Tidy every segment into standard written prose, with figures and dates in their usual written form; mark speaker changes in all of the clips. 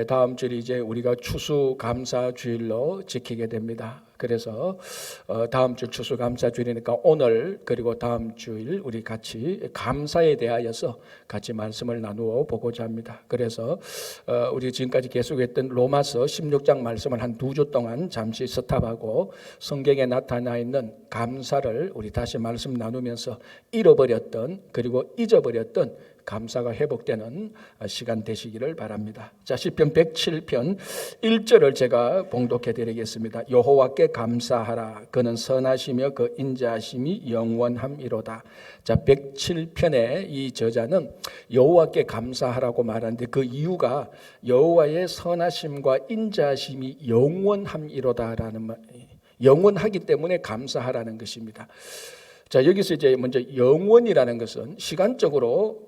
Speaker 1: 다음 주일 이제 우리가 추수감사주일로 지키게 됩니다. 그래서 다음 주 추수감사주일이니까 오늘 그리고 다음 주일 우리 같이 감사에 대하여서 같이 말씀을 나누어 보고자 합니다. 그래서 우리 지금까지 계속했던 로마서 16장 말씀을 한 2주 동안 잠시 스탑하고 성경에 나타나 있는 감사를 우리 다시 말씀 나누면서 잃어버렸던 그리고 잊어버렸던 감사가 회복되는 시간 되시기를 바랍니다. 자, 시편 107편 1절을 제가 봉독해 드리겠습니다. 여호와께 감사하라. 그는 선하시며 그 인자하심이 영원함이로다. 자, 107편의 이 저자는 여호와께 감사하라고 말하는데 그 이유가 여호와의 선하심과 인자하심이 영원함이로다라는 말, 영원하기 때문에 감사하라는 것입니다. 자, 여기서 이제 먼저 영원이라는 것은 시간적으로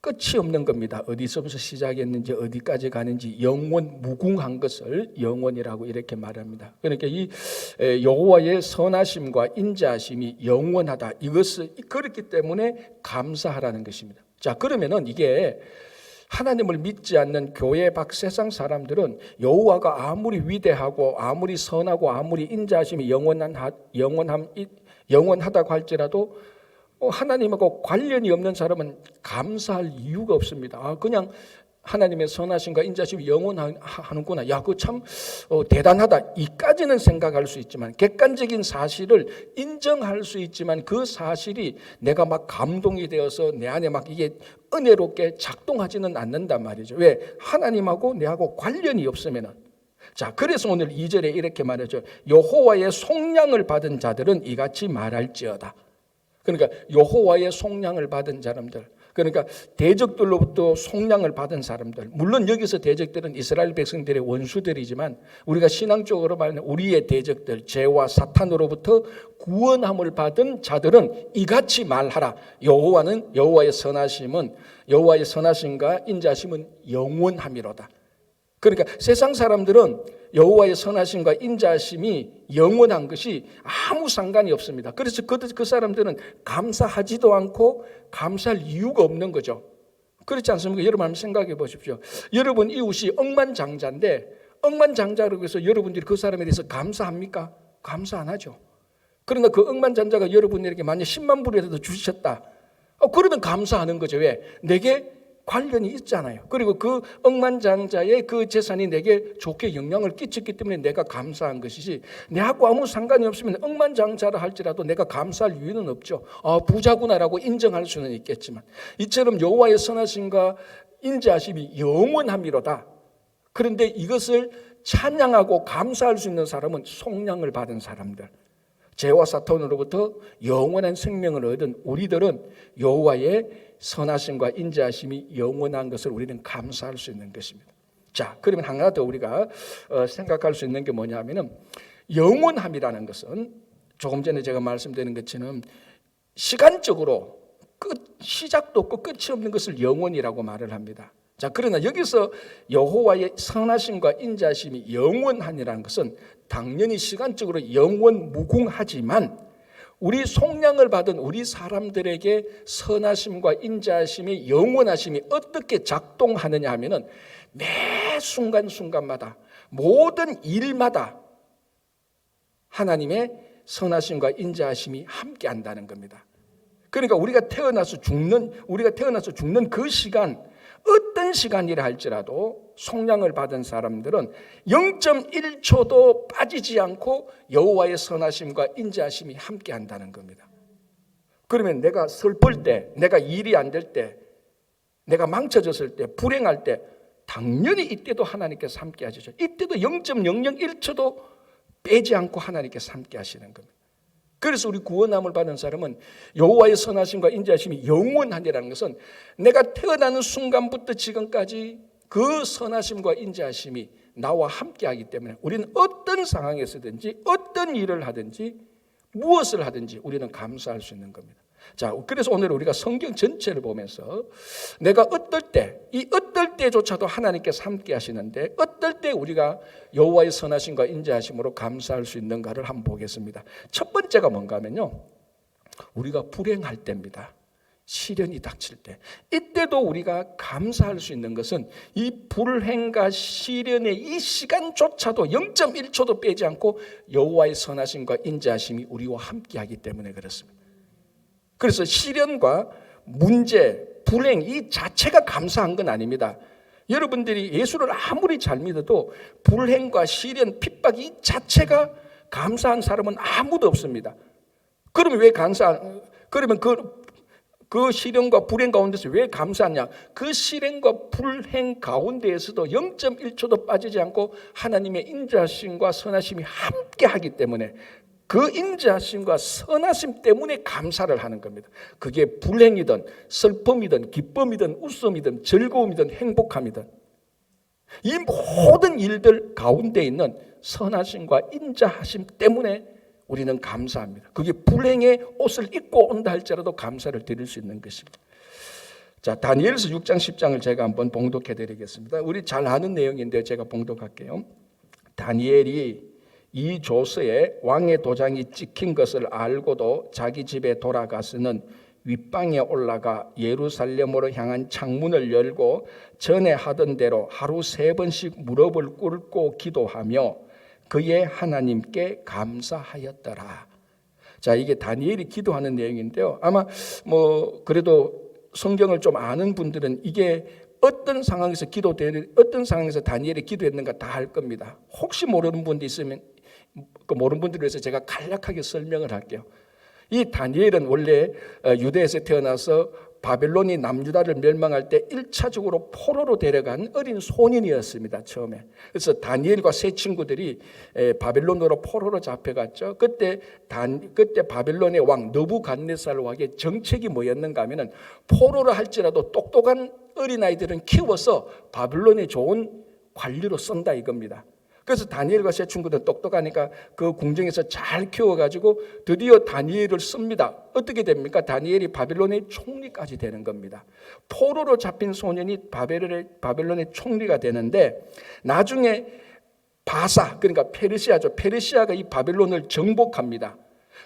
Speaker 1: 끝이 없는 겁니다. 어디서부터 시작했는지 어디까지 가는지 영원 무궁한 것을 영원이라고 이렇게 말합니다. 그러니까 이 여호와의 선하심과 인자하심이 영원하다. 이것을 그렇기 때문에 감사하라는 것입니다. 자, 그러면은 이게 하나님을 믿지 않는 교회 밖 세상 사람들은 여호와가 아무리 위대하고 아무리 선하고 아무리 인자하심이 영원하다고 할지라도 하나님하고 관련이 없는 사람은 감사할 이유가 없습니다. 그냥 하나님의 선하심과 인자심이 영원하는구나. 야, 그거 참 대단하다. 이까지는 생각할 수 있지만 객관적인 사실을 인정할 수 있지만 그 사실이 내가 막 감동이 되어서 내 안에 막 이게 은혜롭게 작동하지는 않는단 말이죠. 왜? 하나님하고 내하고 관련이 없으면은. 자, 그래서 오늘 2절에 이렇게 말하죠. 여호와의 속량을 받은 자들은 이같이 말할지어다. 그러니까 여호와의 속량을 받은 사람들, 그러니까 대적들로부터 속량을 받은 사람들, 물론 여기서 대적들은 이스라엘 백성들의 원수들이지만 우리가 신앙적으로 말하는 우리의 대적들, 죄와 사탄으로부터 구원함을 받은 자들은 이같이 말하라. 여호와의 선하심과 인자심은 영원함이로다. 그러니까 세상 사람들은 여호와의 선하심과 인자하심이 영원한 것이 아무 상관이 없습니다. 그래서 그 사람들은 감사하지도 않고 감사할 이유가 없는 거죠. 그렇지 않습니까? 여러분 한번 생각해 보십시오. 여러분 이웃이 억만장자인데 억만장자라고 해서 여러분들이 그 사람에 대해서 감사합니까? 감사 안 하죠. 그러나 그 억만장자가 여러분에게 만약 10만 불이라도 주셨다. 그러면 감사하는 거죠. 왜? 내게 관련이 있잖아요. 그리고 그 억만장자의 그 재산이 내게 좋게 영향을 끼쳤기 때문에 내가 감사한 것이지 내하고 아무 상관이 없으면 억만장자라 할지라도 내가 감사할 이유는 없죠. 부자구나라고 인정할 수는 있겠지만 이처럼 여호와의 선하심과 인자하심이 영원함이로다. 그런데 이것을 찬양하고 감사할 수 있는 사람은 속량을 받은 사람들, 죄와 사탄으로부터 영원한 생명을 얻은 우리들은 여호와의 선하심과 인자하심이 영원한 것을 우리는 감사할 수 있는 것입니다. 자, 그러면 하나 더 우리가 생각할 수 있는 게 뭐냐면은 영원함이라는 것은 조금 전에 제가 말씀드린 것처럼 시간적으로 시작도 없고 끝이 없는 것을 영원이라고 말을 합니다. 자, 그러나 여기서 여호와의 선하심과 인자하심이 영원하니라는 것은 당연히 시간적으로 영원 무궁하지만 우리 속량을 받은 우리 사람들에게 선하심과 인자하심이 영원하심이 어떻게 작동하느냐 하면은 매 순간순간마다 모든 일마다 하나님의 선하심과 인자하심이 함께 한다는 겁니다. 그러니까 우리가 태어나서 죽는 그 시간, 어떤 시간이라 할지라도 속량을 받은 사람들은 0.1초도 빠지지 않고 여호와의 선하심과 인자하심이 함께 한다는 겁니다. 그러면 내가 슬플 때, 내가 일이 안 될 때, 내가 망쳐졌을 때, 불행할 때 당연히 이때도 하나님께서 함께 하시죠. 이때도 0.001초도 빼지 않고 하나님께서 함께 하시는 겁니다. 그래서 우리 구원함을 받은 사람은 여호와의 선하심과 인자하심이 영원하니라는 것은 내가 태어나는 순간부터 지금까지 그 선하심과 인자하심이 나와 함께하기 때문에 우리는 어떤 상황에서든지 어떤 일을 하든지 무엇을 하든지 우리는 감사할 수 있는 겁니다. 자, 그래서 오늘 우리가 성경 전체를 보면서 내가 어떨 때조차도 하나님께서 함께 하시는데 어떨 때 우리가 여호와의 선하심과 인자하심으로 감사할 수 있는가를 한번 보겠습니다. 첫 번째가 뭔가 하면요, 우리가 불행할 때입니다. 시련이 닥칠 때, 이때도 우리가 감사할 수 있는 것은 이 불행과 시련의 이 시간조차도 0.1초도 빼지 않고 여호와의 선하심과 인자하심이 우리와 함께하기 때문에 그렇습니다. 그래서 시련과 문제, 불행 이 자체가 감사한 건 아닙니다. 여러분들이 예수를 아무리 잘 믿어도 불행과 시련, 핍박 이 자체가 감사한 사람은 아무도 없습니다. 그러면 그러면 그 시련과 불행 가운데서 왜 감사하냐? 그 시련과 불행 가운데에서도 0.1초도 빠지지 않고 하나님의 인자하심과 선하심이 함께 하기 때문에, 그 인자하심과 선하심 때문에 감사를 하는 겁니다. 그게 불행이든 슬픔이든 기쁨이든 웃음이든 즐거움이든 행복함이든 이 모든 일들 가운데 있는 선하심과 인자하심 때문에 우리는 감사합니다. 그게 불행의 옷을 입고 온다 할지라도 감사를 드릴 수 있는 것입니다. 자, 다니엘서 6장 10장을 제가 한번 봉독해 드리겠습니다. 우리 잘 아는 내용인데 제가 봉독할게요. 다니엘이 이 조서에 왕의 도장이 찍힌 것을 알고도 자기 집에 돌아가서는 윗방에 올라가 예루살렘으로 향한 창문을 열고 전에 하던 대로 하루 3번씩 무릎을 꿇고 기도하며 그의 하나님께 감사하였더라. 자, 이게 다니엘이 기도하는 내용인데요. 아마 그래도 성경을 좀 아는 분들은 이게 어떤 상황에서 다니엘이 기도했는가 다 알 겁니다. 혹시 모르는 분도 있으면 모르는 분들을 위해서 제가 간략하게 설명을 할게요. 이 다니엘은 원래 유대에서 태어나서 바벨론이 남유다를 멸망할 때 1차적으로 포로로 데려간 어린 소년이었습니다. 처음에. 그래서 다니엘과 세 친구들이 바벨론으로 포로로 잡혀갔죠. 그때 바벨론의 왕 느부갓네살 왕의 정책이 뭐였는가 하면은 포로를 할지라도 똑똑한 어린아이들은 키워서 바벨론에 좋은 관리로 쓴다 이겁니다. 그래서 다니엘과 세 친구들 똑똑하니까 그 궁정에서 잘 키워가지고 드디어 다니엘을 씁니다. 어떻게 됩니까? 다니엘이 바벨론의 총리까지 되는 겁니다. 포로로 잡힌 소년이 바벨론의 총리가 되는데 나중에 그러니까 페르시아죠. 페르시아가 이 바벨론을 정복합니다.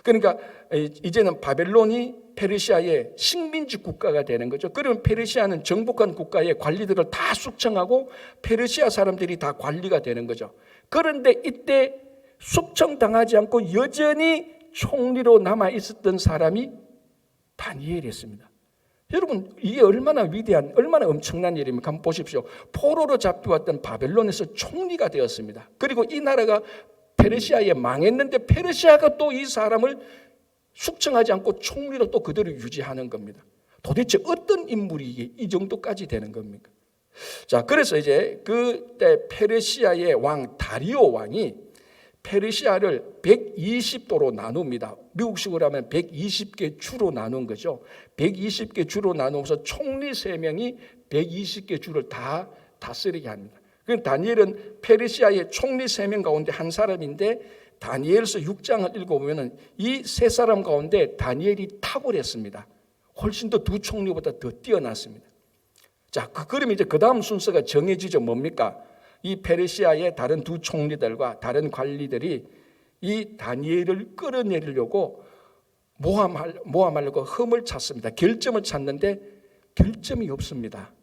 Speaker 1: 그러니까 이제는 바벨론이 페르시아의 식민지 국가가 되는 거죠. 그러면 페르시아는 정복한 국가의 관리들을 다 숙청하고 페르시아 사람들이 다 관리가 되는 거죠. 그런데 이때 숙청당하지 않고 여전히 총리로 남아 있었던 사람이 다니엘이었습니다. 여러분, 이게 얼마나 위대한, 얼마나 엄청난 일입니까? 한번 보십시오. 포로로 잡혀왔던 바벨론에서 총리가 되었습니다. 그리고 이 나라가 페르시아에 망했는데 페르시아가 또 이 사람을 숙청하지 않고 총리로 또 그대로 유지하는 겁니다. 도대체 어떤 인물이 이 정도까지 되는 겁니까? 자, 그래서 이제 그때 페르시아의 왕 다리오 왕이 페르시아를 120도로 나눕니다. 미국식으로 하면 120개 주로 나눈 거죠. 120개 주로 나누면서 총리 3명이 120개 주를 다 다스리게 합니다. 그럼 다니엘은 페르시아의 총리 3명 가운데 한 사람인데 다니엘서 6장을 읽어보면 이 3사람 가운데 다니엘이 탁월했습니다. 훨씬 더 두 총리보다 더 뛰어났습니다. 자, 그러면 이제 그 다음 순서가 정해지죠. 뭡니까? 이 페르시아의 다른 두 총리들과 다른 관리들이 이 다니엘을 끌어내리려고 모함하려고 흠을 찾습니다. 결점을 찾는데 결점이 없습니다.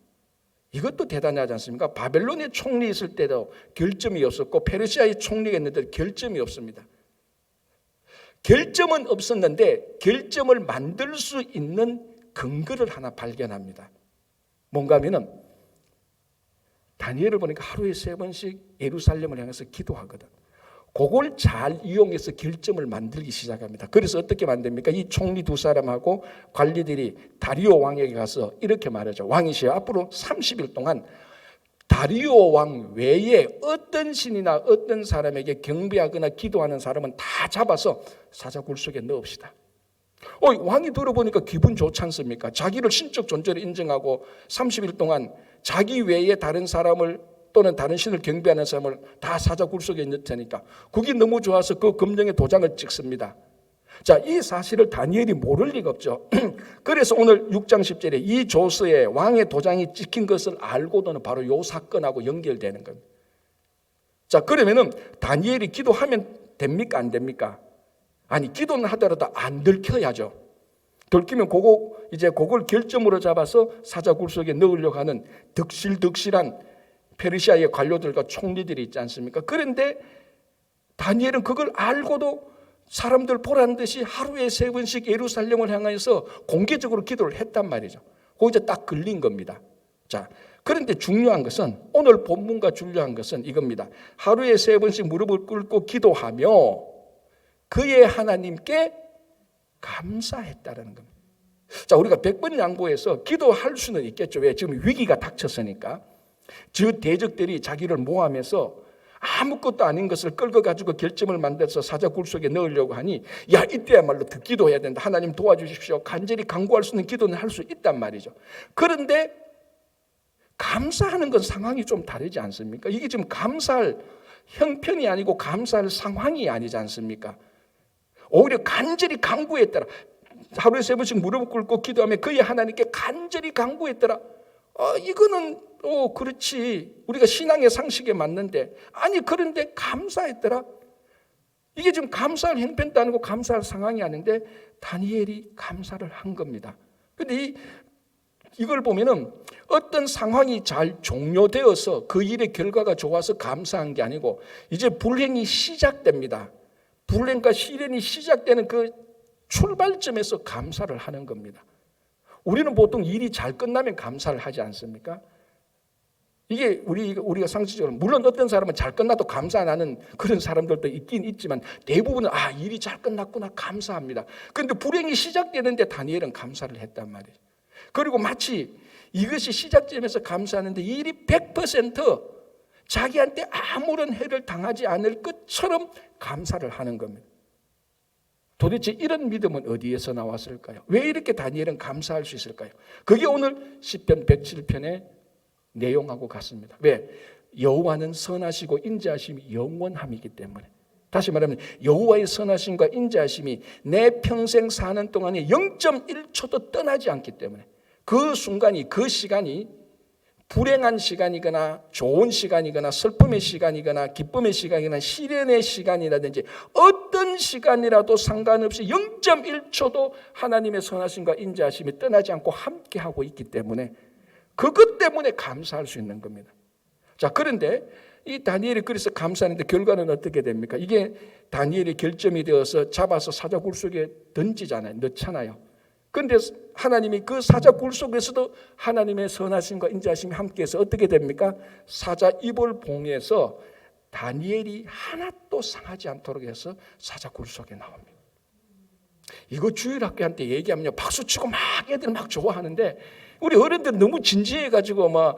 Speaker 1: 이것도 대단하지 않습니까? 바벨론의 총리 있을 때도 결점이 없었고 페르시아의 총리가 있는데 결점이 없습니다. 결점은 없었는데 결점을 만들 수 있는 근거를 하나 발견합니다. 뭔가 하면은 다니엘을 보니까 하루에 3번씩 예루살렘을 향해서 기도하거든. 그걸 잘 이용해서 결점을 만들기 시작합니다. 그래서 어떻게 만듭니까? 이 총리 2사람하고 관리들이 다리오 왕에게 가서 이렇게 말하죠. 왕이시여, 앞으로 30일 동안 다리오 왕 외에 어떤 신이나 어떤 사람에게 경배하거나 기도하는 사람은 다 잡아서 사자굴 속에 넣읍시다. 왕이 들어보니까 기분 좋지 않습니까? 자기를 신적 존재로 인정하고 30일 동안 자기 외에 다른 사람을 또는 다른 신을 경배하는 사람을 다 사자굴 속에 넣을 테니까 그게 너무 좋아서 그 금령에 도장을 찍습니다. 자, 이 사실을 다니엘이 모를 리가 없죠. 그래서 오늘 6장 10절에 이 조서에 왕의 도장이 찍힌 것을 알고도는 바로 이 사건하고 연결되는 겁니다. 자, 그러면은 다니엘이 기도하면 됩니까? 안 됩니까? 아니, 기도는 하더라도 안 들켜야죠. 들키면 그걸 결점으로 잡아서 사자굴 속에 넣으려고 하는 득실득실한 페르시아의 관료들과 총리들이 있지 않습니까? 그런데 다니엘은 그걸 알고도 사람들 보라는 듯이 하루에 3번씩 예루살렘을 향해서 공개적으로 기도를 했단 말이죠. 거기서 딱 걸린 겁니다. 자, 그런데 중요한 것은, 오늘 본문과 중요한 것은 이겁니다. 하루에 3번씩 무릎을 꿇고 기도하며 그의 하나님께 감사했다라는 겁니다. 자, 우리가 100번 양보해서 기도할 수는 있겠죠. 왜? 지금 위기가 닥쳤으니까. 저 대적들이 자기를 모함해서 아무것도 아닌 것을 끌고 가지고 결점을 만들어서 사자굴 속에 넣으려고 하니, 야, 이때야말로 더 기도해야 된다. 하나님 도와주십시오. 간절히 간구할 수 있는 기도는 할 수 있단 말이죠. 그런데 감사하는 건 상황이 좀 다르지 않습니까? 이게 지금 감사할 형편이 아니고 감사할 상황이 아니지 않습니까? 오히려 간절히 간구했더라. 하루에 3번씩 무릎 꿇고 기도하며 그의 하나님께 간절히 간구했더라. 이거는 그렇지, 우리가 신앙의 상식에 맞는데, 아니 그런데 감사했더라. 이게 지금 감사할 형편도 아니고 감사할 상황이 아닌데 다니엘이 감사를 한 겁니다. 그런데 이걸 보면은 어떤 상황이 잘 종료되어서 그 일의 결과가 좋아서 감사한 게 아니고 이제 불행이 시작됩니다. 불행과 시련이 시작되는 그 출발점에서 감사를 하는 겁니다. 우리는 보통 일이 잘 끝나면 감사를 하지 않습니까? 이게 우리가 상식적으로, 물론 어떤 사람은 잘 끝나도 감사 안 하는 그런 사람들도 있긴 있지만 대부분은 일이 잘 끝났구나 감사합니다. 그런데 불행이 시작되는데 다니엘은 감사를 했단 말이에요. 그리고 마치 이것이 시작점에서 감사하는데 일이 100% 자기한테 아무런 해를 당하지 않을 것처럼 감사를 하는 겁니다. 도대체 이런 믿음은 어디에서 나왔을까요? 왜 이렇게 다니엘은 감사할 수 있을까요? 그게 오늘 시편 107편의 내용하고 같습니다. 왜? 여호와는 선하시고 인자하심이 영원함이기 때문에. 다시 말하면 여호와의 선하심과 인자하심이 내 평생 사는 동안에 0.1초도 떠나지 않기 때문에, 그 순간이, 그 시간이 불행한 시간이거나 좋은 시간이거나 슬픔의 시간이거나 기쁨의 시간이거나 시련의 시간이라든지 어떤 시간이라도 상관없이 0.1초도 하나님의 선하심과 인자하심이 떠나지 않고 함께하고 있기 때문에, 그것 때문에 감사할 수 있는 겁니다. 자, 그런데 이 다니엘이 그래서 감사하는데 결과는 어떻게 됩니까? 이게 다니엘이 결점이 되어서 잡아서 사자굴 속에 던지잖아요. 넣잖아요. 그런데 하나님이 그 사자굴 속에서도 하나님의 선하심과 인자하심이 함께해서 어떻게 됩니까? 사자 입을 봉해서 다니엘이 하나도 상하지 않도록 해서 사자굴 속에 나옵니다. 이거 주일학교한테 얘기하면요, 박수치고 막 애들 막 좋아하는데, 우리 어른들은 너무 진지해가지고 막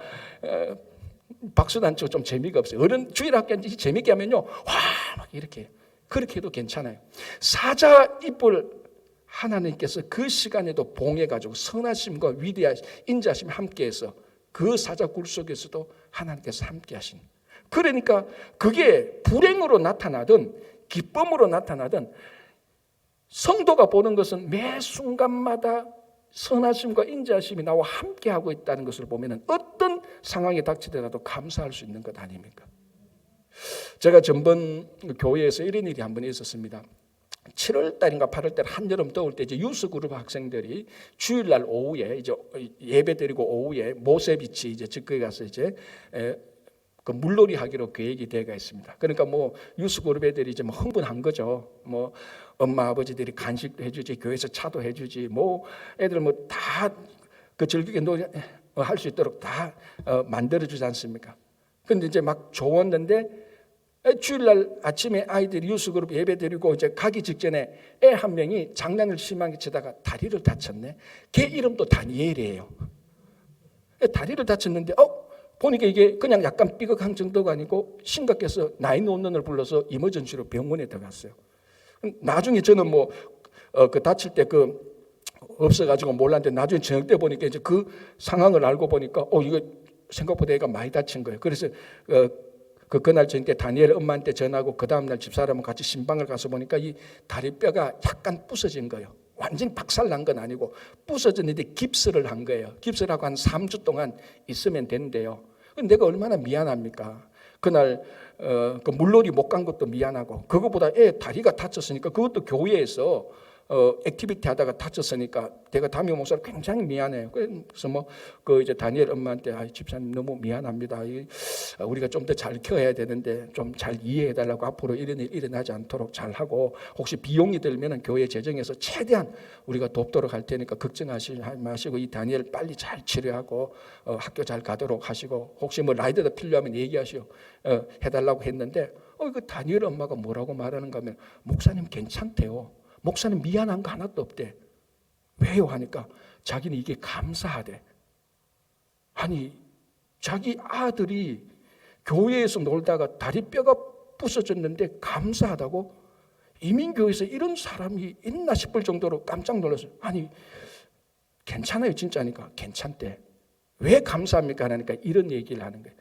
Speaker 1: 박수도 안 치고 좀 재미가 없어요. 주일학교한테 재미있게 하면요, 와 막 이렇게, 그렇게 해도 괜찮아요. 사자 입을 하나님께서 그 시간에도 봉해가지고 선하심과 위대한 인자심이 함께해서 그 사자굴 속에서도 하나님께서 함께하신. 그러니까 그게 불행으로 나타나든 기쁨으로 나타나든 성도가 보는 것은 매 순간마다 선하심과 인자심이 나와 함께하고 있다는 것을 보면 어떤 상황이 닥치더라도 감사할 수 있는 것 아닙니까? 제가 전번 교회에서 이런 일이 한 번 있었습니다. 7월 달인가 8월 달 한여름 더울 때 이제 유스 그룹 학생들이 주일날 오후에 이제 예배 드리고 오후에 모세비치 이제 즉거기 가서 이제 그 물놀이 하기로 계획이 되어 있습니다. 그러니까 뭐 유스 그룹 애들이 이제 뭐 흥분한 거죠. 뭐 엄마 아버지들이 간식도 해주지, 교회에서 차도 해주지, 뭐 애들 뭐 다 그 즐기게 할 수 있도록 다 만들어주지 않습니까? 근데 이제 막 좋았는데 주일날 아침에 아이들이 유스그룹 예배 드리고 이제 가기 직전에 애 한 명이 장난을 심하게 치다가 다리를 다쳤네. 걔 이름도 다니엘이에요. 다리를 다쳤는데 보니까 이게 그냥 약간 삐걱한 정도가 아니고 심각해서 911을 불러서 이머전시로 병원에 들어갔어요. 나중에 저는 뭐 그 다칠 때 없어가지고 몰랐는데 나중에 저녁 때 보니까 이제 그 상황을 알고 보니까 이거 생각보다 애가 많이 다친 거예요. 그래서 그날 저녁 때 다니엘 엄마한테 전화하고 그 다음날 집사람은 같이 신방을 가서 보니까 이 다리뼈가 약간 부서진 거예요. 완전히 박살난 건 아니고 부서졌는데 깁스를 한 거예요. 깁스를 하고 한 3주 동안 있으면 된대요. 내가 얼마나 미안합니까? 그날 그 물놀이 못 간 것도 미안하고, 그거보다 애 다리가 다쳤으니까 그것도 교회에서 액티비티 하다가 다쳤으니까 내가 담임 목사를 굉장히 미안해요. 그래서 그 이제 다니엘 엄마한테 집사님 너무 미안합니다. 우리가 좀 더 잘 키워야 되는데 좀 잘 이해해 달라고, 앞으로 이런 일 일어나지 않도록 잘 하고, 혹시 비용이 들면은 교회 재정에서 최대한 우리가 돕도록 할 테니까 걱정하지 마시고 이 다니엘 빨리 잘 치료하고 학교 잘 가도록 하시고, 혹시 뭐 라이더도 필요하면 얘기하시오 해달라고 했는데, 그 다니엘 엄마가 뭐라고 말하는가 하면, 목사님 괜찮대요. 목사님 미안한 거 하나도 없대. 왜요? 하니까 자기는 이게 감사하대. 아니, 자기 아들이 교회에서 놀다가 다리뼈가 부서졌는데 감사하다고? 이민교회에서 이런 사람이 있나 싶을 정도로 깜짝 놀랐어요. 아니, 괜찮아요 진짜니까. 괜찮대. 왜 감사합니까? 하니까 이런 얘기를 하는 거예요.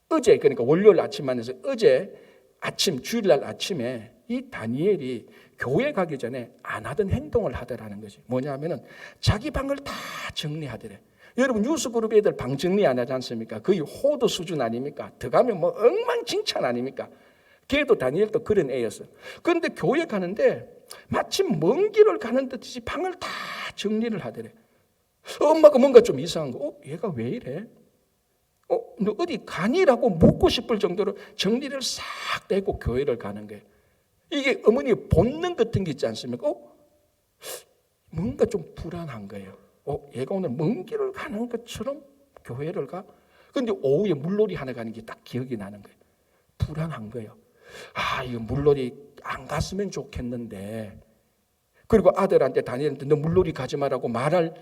Speaker 1: 어제, 그러니까 월요일 아침만 해서 어제 아침, 주일날 아침에 이 다니엘이 교회 가기 전에 안 하던 행동을 하더라는 거지. 뭐냐 하면은 자기 방을 다 정리하더래. 여러분 유스그룹 애들 방 정리 안 하지 않습니까? 거의 호도 수준 아닙니까? 들어가면 뭐 엉망진창 아닙니까? 걔도 다니엘도 그런 애였어. 그런데 교회 가는데 마치 먼 길을 가는 듯이 방을 다 정리를 하더래. 엄마가 뭔가 좀 이상한 거. 얘가 왜 이래? 너 어디 가니라고 묻고 싶을 정도로 정리를 싹 떼고 교회를 가는 거예요. 이게 어머니의 본능 같은 게 있지 않습니까? 뭔가 좀 불안한 거예요. 얘가 오늘 먼 길을 가는 것처럼 교회를 가? 그런데 오후에 물놀이 하나 가는 게 딱 기억이 나는 거예요. 불안한 거예요. 이거 물놀이 안 갔으면 좋겠는데. 그리고 아들한테 다니엘한테 너 물놀이 가지 마라고 말할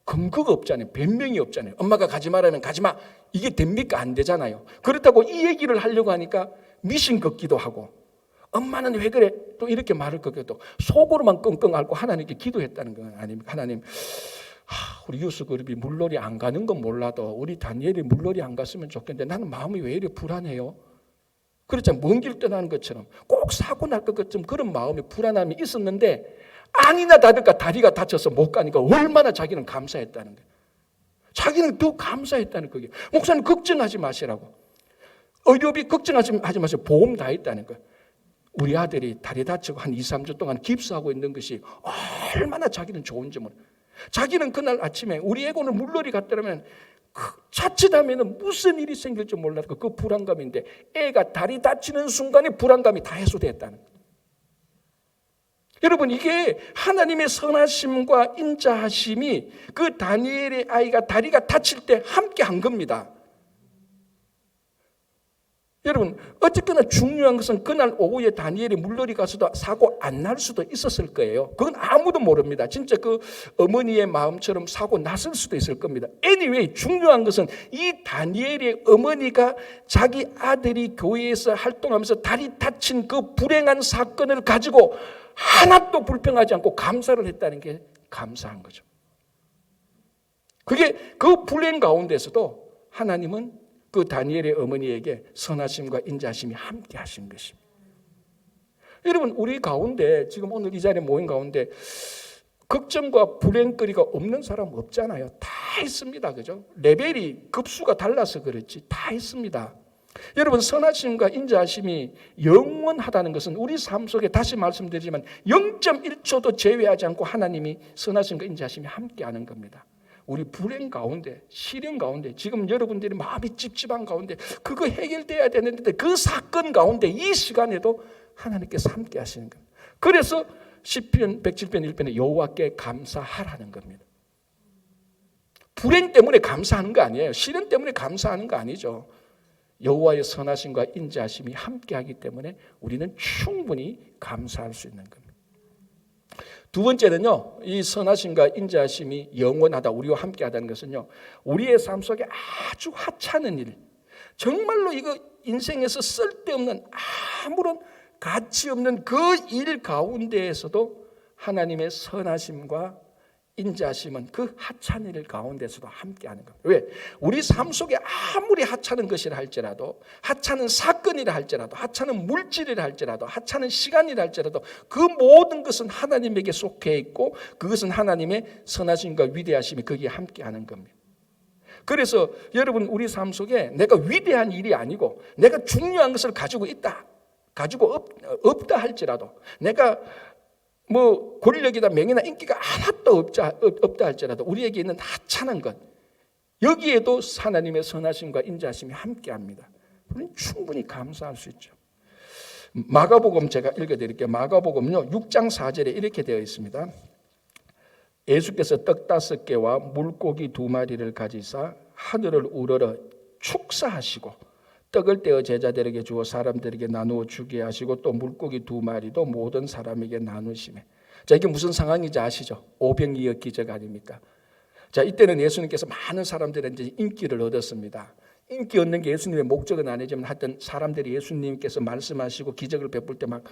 Speaker 1: 근거가 없잖아요. 변명이 없잖아요. 엄마가 가지 말라면 가지 마. 이게 됩니까? 안 되잖아요. 그렇다고 이 얘기를 하려고 하니까 미신 같기도 하고, 엄마는 왜 그래? 또 이렇게 말할 것 같기도, 속으로만 끙끙 앓고 하나님께 기도했다는 건 아닙니까? 하나님, 우리 유스그룹이 물놀이 안 가는 건 몰라도 우리 다니엘이 물놀이 안 갔으면 좋겠는데 나는 마음이 왜 이렇게 불안해요? 그렇잖아요. 먼 길 떠나는 것처럼 꼭 사고 날 것 같은 그런 마음이, 불안함이 있었는데 아니나 다를까 다리가 다쳐서 못 가니까 얼마나 자기는 감사했다는 거예요. 자기는 더 감사했다는 거예요. 목사님 걱정하지 마시라고. 의료비 걱정하지 마세요. 보험 다 했다는 거예요. 우리 아들이 다리 다치고 한 2, 3주 동안 깁스하고 있는 것이 얼마나 자기는 좋은지 모르. 자기는 그날 아침에 우리 애가 오늘 물놀이 갔더라면 자칫하면 무슨 일이 생길 줄 몰랐고 그 불안감인데, 애가 다리 다치는 순간에 불안감이 다 해소됐다는 거예요. 여러분, 이게 하나님의 선하심과 인자하심이 그 다니엘의 아이가 다리가 다칠 때 함께 한 겁니다. 여러분, 어쨌거나 중요한 것은 그날 오후에 다니엘이 물놀이 가서도 사고 안 날 수도 있었을 거예요. 그건 아무도 모릅니다. 진짜 그 어머니의 마음처럼 사고 났을 수도 있을 겁니다. Anyway, 중요한 것은 이 다니엘의 어머니가 자기 아들이 교회에서 활동하면서 다리 다친 그 불행한 사건을 가지고 하나도 불평하지 않고 감사를 했다는 게 감사한 거죠. 그게 그 불행 가운데서도 하나님은 그 다니엘의 어머니에게 선하심과 인자하심이 함께 하신 것입니다. 여러분, 우리 가운데 지금 오늘 이 자리에 모인 가운데 걱정과 불행거리가 없는 사람 없잖아요. 다 있습니다. 그죠? 레벨이 급수가 달라서 그렇지 다 있습니다. 여러분, 선하심과 인자하심이 영원하다는 것은 우리 삶 속에, 다시 말씀드리지만 0.1초도 제외하지 않고 하나님이 선하심과 인자하심이 함께하는 겁니다. 우리 불행 가운데, 시련 가운데, 지금 여러분들이 마음이 찝찝한 가운데 그거 해결돼야 되는데 그 사건 가운데 이 시간에도 하나님께서 함께 하시는 겁니다. 그래서 시편 107편 1편에 여호와께 감사하라는 겁니다. 불행 때문에 감사하는 거 아니에요. 시련 때문에 감사하는 거 아니죠. 여호와의 선하심과 인자하심이 함께하기 때문에 우리는 충분히 감사할 수 있는 겁니다. 두 번째는요, 이 선하심과 인자하심이 영원하다, 우리와 함께하다는 것은요, 우리의 삶 속에 아주 하찮은 일, 정말로 이거 인생에서 쓸데없는 아무런 가치 없는 그 일 가운데에서도 하나님의 선하심과 인자하심은 그 하찮은 일 가운데서도 함께하는 겁니다. 왜? 우리 삶 속에 아무리 하찮은 것이라 할지라도, 하찮은 사건이라 할지라도, 하찮은 물질이라 할지라도, 하찮은 시간이라 할지라도 그 모든 것은 하나님에게 속해 있고 그것은 하나님의 선하심과 위대하심이 거기에 함께하는 겁니다. 그래서 여러분, 우리 삶 속에 내가 위대한 일이 아니고 내가 중요한 것을 가지고 있다, 가지고 없다 할지라도, 내가 뭐 권력이다 명예나 인기가 하나도 없다 할지라도 우리에게 있는 하찮은 것, 여기에도 하나님의 선하심과 인자하심이 함께합니다. 우리는 충분히 감사할 수 있죠. 마가복음 제가 읽어드릴게요. 마가복음요 6장 4절에 이렇게 되어 있습니다. 예수께서 떡 5개와 물고기 2마리를 가지사 하늘을 우러러 축사하시고 떡을 떼어 제자들에게 주어 사람들에게 나누어 주게 하시고 또 물고기 2마리도 모든 사람에게 나누시매. 자, 이게 무슨 상황인지 아시죠? 오병이어 기적 아닙니까? 자, 이때는 예수님께서 많은 사람들한테 인기를 얻었습니다. 인기 얻는 게 예수님의 목적은 아니지만 하여튼 사람들이 예수님께서 말씀하시고 기적을 베풀 때 막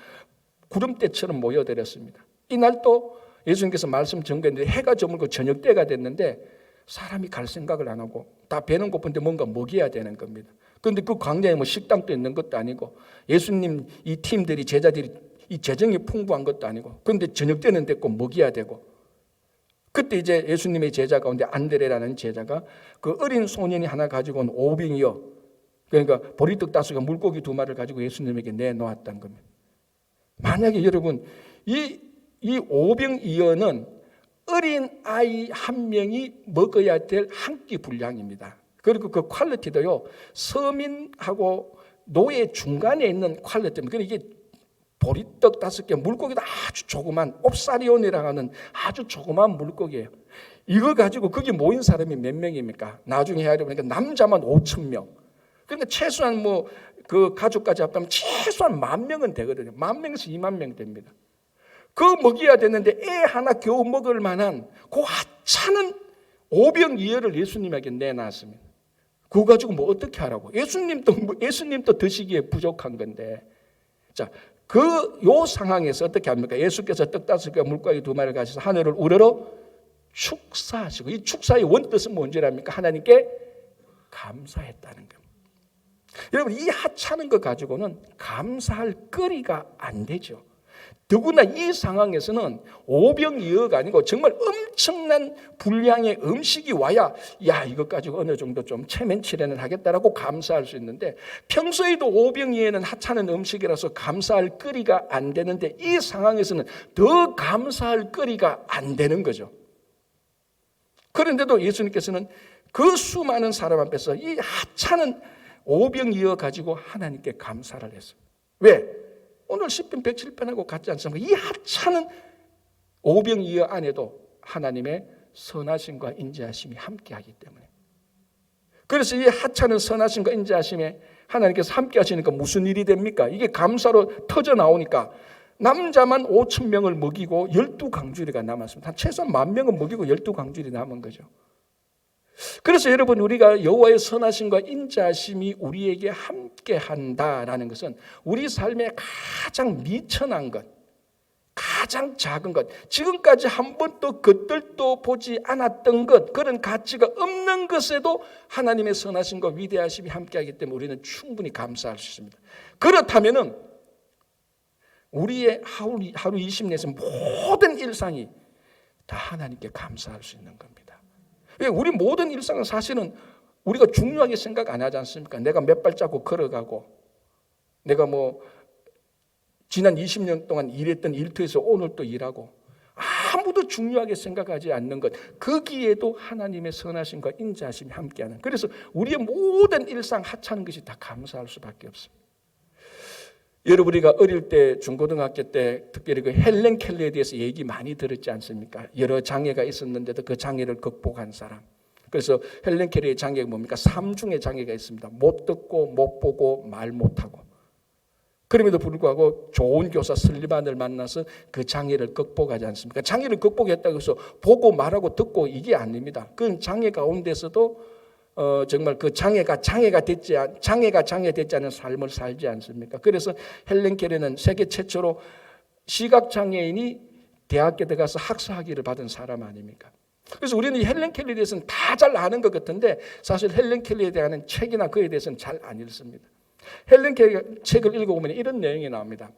Speaker 1: 구름대처럼 모여들었습니다. 이날 또 예수님께서 말씀 전거했는데 해가 저물고 저녁 때가 됐는데 사람이 갈 생각을 안 하고 다 배는 고픈데 뭔가 먹여야 되는 겁니다. 그런데 그 광야에 뭐 식당도 있는 것도 아니고 예수님 이 팀들이 제자들이 이 재정이 풍부한 것도 아니고 그런데 저녁 때는 됐고 먹여야 되고 그때 이제 예수님의 제자 가운데 안드레라는 제자가 그 어린 소년이 하나 가지고 온 오병이어 그러니까 보리떡 5개 물고기 2마리를 가지고 예수님에게 내놓았다는 겁니다. 만약에 여러분 이 오병이어는 어린 아이 한 명이 먹어야 될 한 끼 분량입니다. 그리고 그 퀄리티도요 서민하고 노예 중간에 있는 퀄리티입니다. 그러니까 이게 보리떡 5개 물고기도 아주 조그만 옵사리온이라고 하는 아주 조그만 물고기예요. 이거 가지고 거기 모인 사람이 몇 명입니까? 나중에 해야 되니까 남자만 5,000명. 그러니까 최소한 뭐 그 가족까지 합하면 최소한 10,000명은 되거든요. 10,000명에서 20,000명 됩니다. 그 먹여야 되는데 애 하나 겨우 먹을 만한 그 하찮은 오병이어를 예수님에게 내놨습니다. 그거 가지고 뭐 어떻게 하라고? 예수님도 드시기에 부족한 건데. 자, 요 상황에서 어떻게 합니까? 예수께서 떡 5개와 물고기 2마리를 가셔서 하늘을 우러러 축사하시고, 이 축사의 원뜻은 뭔지랍니까? 하나님께 감사했다는 겁니다. 여러분, 이 하찮은 것 가지고는 감사할 거리가 안 되죠. 더구나 이 상황에서는 오병이어가 아니고 정말 엄청난 분량의 음식이 와야 야 이것 가지고 어느 정도 좀 체면치레는 하겠다라고 감사할 수 있는데 평소에도 오병이어는 하찮은 음식이라서 감사할 거리가 안 되는데 이 상황에서는 더 감사할 거리가 안 되는 거죠. 그런데도 예수님께서는 그 수많은 사람 앞에서 이 하찮은 오병이어 가지고 하나님께 감사를 했습니다. 왜? 오늘 10편 107편하고 같지 않습니까? 이 하찮은 오병이어 안에도 하나님의 선하심과 인자하심이 함께하기 때문에. 그래서 이 하찮은 선하심과 인자하심에 하나님께서 함께 하시니까 무슨 일이 됩니까? 이게 감사로 터져 나오니까 남자만 5,000명을 먹이고 12강줄이가 남았습니다. 최소한 10,000명은 먹이고 12강줄이 남은 거죠. 그래서 여러분 우리가 여호와의 선하심과 인자하심이 우리에게 함께한다라는 것은 우리 삶의 가장 미천한 것, 가장 작은 것, 지금까지 한 번도 겉들도 보지 않았던 것, 그런 가치가 없는 것에도 하나님의 선하심과 위대하심이 함께하기 때문에 우리는 충분히 감사할 수 있습니다. 그렇다면은 우리의 하루 20년에서 모든 일상이 다 하나님께 감사할 수 있는 겁니다. 우리 모든 일상은 사실은 우리가 중요하게 생각 안 하지 않습니까? 내가 몇 발자국 걸어가고 내가 뭐 지난 20년 동안 일했던 일터에서 오늘 또 일하고 아무도 중요하게 생각하지 않는 것, 거기에도 하나님의 선하심과 인자하심이 함께하는, 그래서 우리의 모든 일상 하찮은 것이 다 감사할 수밖에 없습니다. 여러분 우리가 어릴 때 중고등학교 때 특별히 그 헬렌 켈러에 대해서 얘기 많이 들었지 않습니까? 여러 장애가 있었는데도 그 장애를 극복한 사람. 그래서 헬렌 켈러의 장애가 뭡니까? 3중의 장애가 있습니다. 못 듣고 못 보고 말 못하고. 그럼에도 불구하고 좋은 교사 슬리반을 만나서 그 장애를 극복하지 않습니까? 장애를 극복했다고 해서 보고 말하고 듣고 이게 아닙니다. 그건 장애 가운데서도 정말 그 장애가 장애되지 않은 삶을 살지 않습니까? 그래서 헬렌 켈러는 세계 최초로 시각장애인이 대학에 들어가서 학사학위를 받은 사람 아닙니까? 그래서 우리는 이 헬렌 켈러에 대해서는 다 잘 아는 것 같은데 사실 헬렌 켈러에 대한 책이나 그에 대해서는 잘 안 읽습니다. 헬렌 켈러 책을 읽어보면 이런 내용이 나옵니다.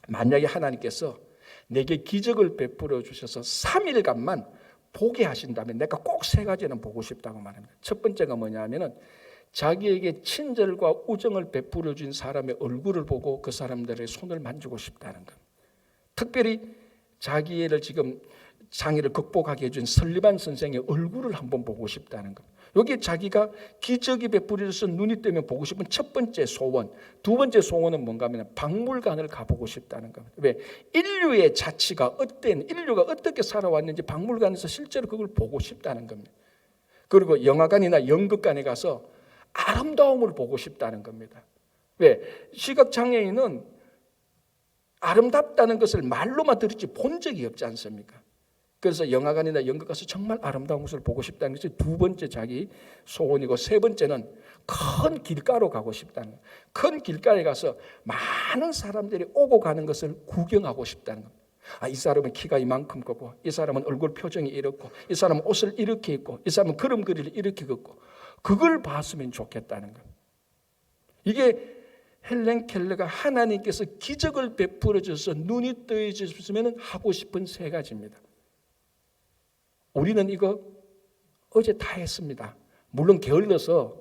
Speaker 1: 만약에 하나님께서 내게 기적을 베풀어 주셔서 3일간만 보게 하신다면 내가 꼭 3가지는 보고 싶다고 말합니다. 첫 번째가 뭐냐면은 자기에게 친절과 우정을 베풀어 준 사람의 얼굴을 보고 그 사람들의 손을 만지고 싶다는 것. 특별히 자기를 지금 장애를 극복하게 해준 설리반 선생의 얼굴을 한번 보고 싶다는 것. 여기 자기가 기적이 베풀어져서 눈이 뜨면 보고 싶은 첫 번째 소원. 두 번째 소원은 뭔가 하면 박물관을 가보고 싶다는 겁니다. 왜? 인류의 자치가 어떤, 인류가 어떻게 살아왔는지 박물관에서 실제로 그걸 보고 싶다는 겁니다. 그리고 영화관이나 연극관에 가서 아름다움을 보고 싶다는 겁니다. 왜? 시각장애인은 아름답다는 것을 말로만 들었지 본 적이 없지 않습니까? 그래서 영화관이나 연극 가서 정말 아름다운 것을 보고 싶다는 것이 두 번째 자기 소원이고, 세 번째는 큰 길가로 가고 싶다는 거예요. 큰 길가에 가서 많은 사람들이 오고 가는 것을 구경하고 싶다는 겁니다. 이 사람은 키가 이만큼 크고, 이 사람은 얼굴 표정이 이렇고, 이 사람은 옷을 이렇게 입고, 이 사람은 그림그리를 이렇게 긋고, 그걸 봤으면 좋겠다는 거예요. 이게 헬렌 켈러가 하나님께서 기적을 베풀어 줘서 눈이 떠져졌으면 하고 싶은 세 가지입니다. 우리는 이거 어제 다 했습니다. 물론 게을러서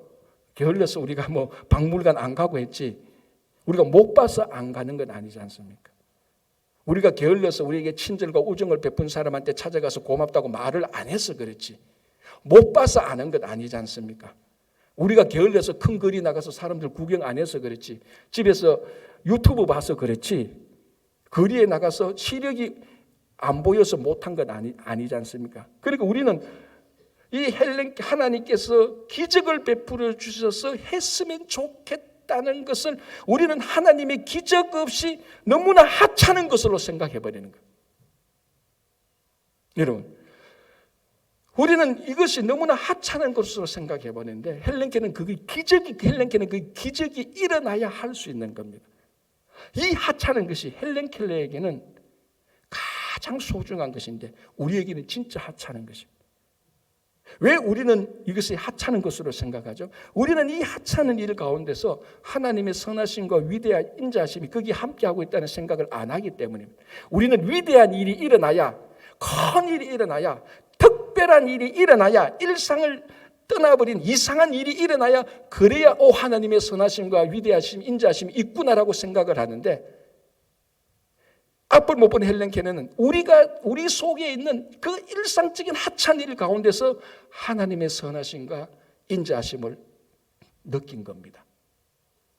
Speaker 1: 우리가 뭐 박물관 안 가고 했지, 우리가 못 봐서 안 가는 건 아니지 않습니까? 우리가 게을러서 우리에게 친절과 우정을 베푼 사람한테 찾아가서 고맙다고 말을 안 해서 그렇지, 못 봐서 아는 것 아니지 않습니까? 우리가 게을러서 큰 거리 나가서 사람들 구경 안 해서 그렇지, 집에서 유튜브 봐서 그렇지, 거리에 나가서 시력이 안 보여서 못한 건 아니지 않습니까? 그러니까 우리는 이 하나님께서 기적을 베풀어 주셔서 했으면 좋겠다는 것을 우리는 하나님의 기적 없이 너무나 하찮은 것으로 생각해 버리는 거예요. 여러분, 우리는 이것이 너무나 하찮은 것으로 생각해 버리는데, 헬렌케는 그 기적이 일어나야 할 수 있는 겁니다. 이 하찮은 것이 헬렌 켈러에게는 가장 소중한 것인데, 우리에게는 진짜 하찮은 것입니다. 왜 우리는 이것이 하찮은 것으로 생각하죠? 우리는 이 하찮은 일 가운데서 하나님의 선하심과 위대한 인자하심이 거기에 함께하고 있다는 생각을 안 하기 때문입니다. 우리는 위대한 일이 일어나야, 큰 일이 일어나야, 특별한 일이 일어나야, 일상을 떠나버린 이상한 일이 일어나야, 그래야 하나님의 선하심과 위대하심, 인자하심이 있구나라고 생각을 하는데, 앞을 못 본 헬렌 켈러는 우리 속에 있는 그 일상적인 하찮은 일 가운데서 하나님의 선하심과 인자하심을 느낀 겁니다.